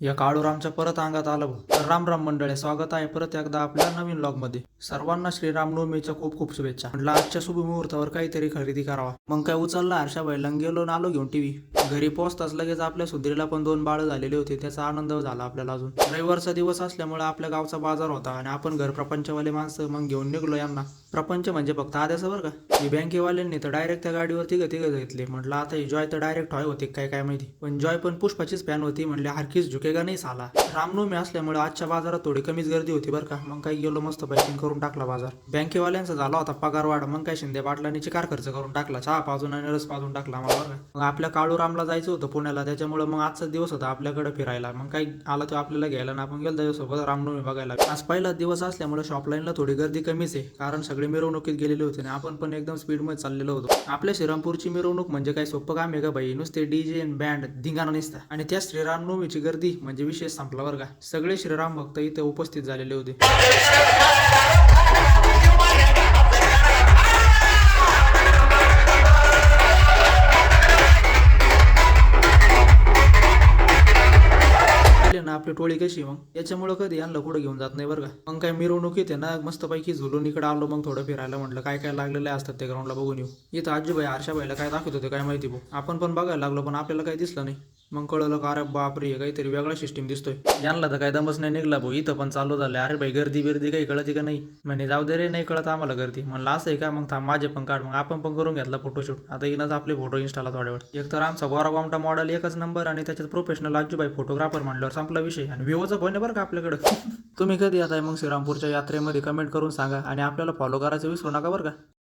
या काळूरामच्या परत अंगात आलं भाऊ. तर राम राम मंडळी, स्वागत आहे परत एकदा आपल्या नवीन व्लॉगमध्ये. सर्वांना श्रीरामनवमीच्या खूप खूप शुभेच्छा. म्हटलं आजच्या शुभ मुहूर्तावर काहीतरी खरेदी करावा. मग काय उचलला हर्षाबाईला गेलो ना आलो घेऊन टीव्ही. घरी पोहोचताच लगेच आपल्या सुधीरला पण 2 बाळ झालेले होते, त्याचा आनंद झाला आपल्याला. अजून रविवारचा दिवस असल्यामुळे आपल्या गावचा बाजार होता आणि आपण घर प्रपंचवाले माणसं मग घेऊन निघलो यांना. प्रपंच म्हणजे फक्त आद्याचं बरं का. ही बँकेवाल्यांनी तर डायरेक्ट त्या गाडीवर तिघ घेतले. म्हटलं आता ही जॉय तर डायरेक्ट हॉय होती काय माहिती, पण जॉय पण पुष्पाचीच फॅन होती. म्हणले हरकीच झुकेगा नाही साला. रामनवमी असल्यामुळे आजच्या बाजारात थोडी कमीच गर्दी होती बरं का. मग काही गेलो मस्त पॅकिंग करून टाकला बाजार. बँकेवाल्यांचा झाला होता पगार वाढ, मग काय शिंदे पाटलांनी कार खर्च करून टाकला, चहा पाजून आणि रस पाजून टाकला आम्हाला बरं का. मग आपल्या काळूरामला जायचं होतं पुण्याला, त्याच्यामुळे मग आजचा दिवस होता आपल्याकडे फिरायला. मग काही आला तो आपल्याला घ्यायला ना आपण गेलो त्याच्यासोबत रामनवमी बघायला. आज पहिला दिवस असल्यामुळे शॉपलाईनला थोडी गर्दी कमीच आहे, कारण सगळे मिरवणुकीत गेलेले होते आणि आपण पण एकदम स्पीडमध्ये चाललेलो होतो. आपल्या श्रीरामपूरची मिरवणूक म्हणजे काय सोपं काम आहे का भाई, नुसते डीजे बँड धिंगाणा निसता. आणि त्या श्रीरामनवमीची गर्दी म्हणजे विशेष संपला बरं का. सगळे श्रीराम भक्त इथे उपस्थित झालेले होते. ना आपली टोळी कशी मग याच्यामुळे कधी यांना कुठं घेऊन जात नाही बरं का. मग काय मिरवणुकीत आहे ना मस्तपैकी झुलून इकडे आलो. मग थोडं फिरायला म्हटलं काय काय लागलेले असतात ते ग्राउंडला बघून येऊ. इथं आजीबाई हर्षाबाईला काय दाखवत होते काय माहिती भाऊ. आपण पण बघायला लागलो पण आपल्याला काही दिसलं नाही. मग कळलं का अरे बापरे काहीतरी वेगळा सिस्टीम दिसतोय. यांना तर काय दमच नाही निघला भाऊ. इथं पण चालू झालं, अरे भाई गर्दी बिर्दी काही कळती का नाही. म्हणे जाऊ दे रे, नाही कळत आम्हाला गर्दी. म्हणलं असं आहे का, मग थांब माझे पण काढ. मग आपण पण करून घेतला फोटोशूट. आता येणंच आपले फोटो इंस्टाला थोड्या वेळ. एक तर आमचा गोरा गोमटा मॉडेल एकच नंबर आणि त्याच्यात प्रोफेशनल आजूबाई फोटोग्राफर म्हणल्यावर संपला विषय. आणि व्ह्यूचं पण बरं का आपल्याकडे. तुम्ही कधी आता मग श्रीरामपूरच्या यात्रेमध्ये कमेंट करून सांगा आणि आपल्याला फॉलो करायचं विसरू नका बरं का.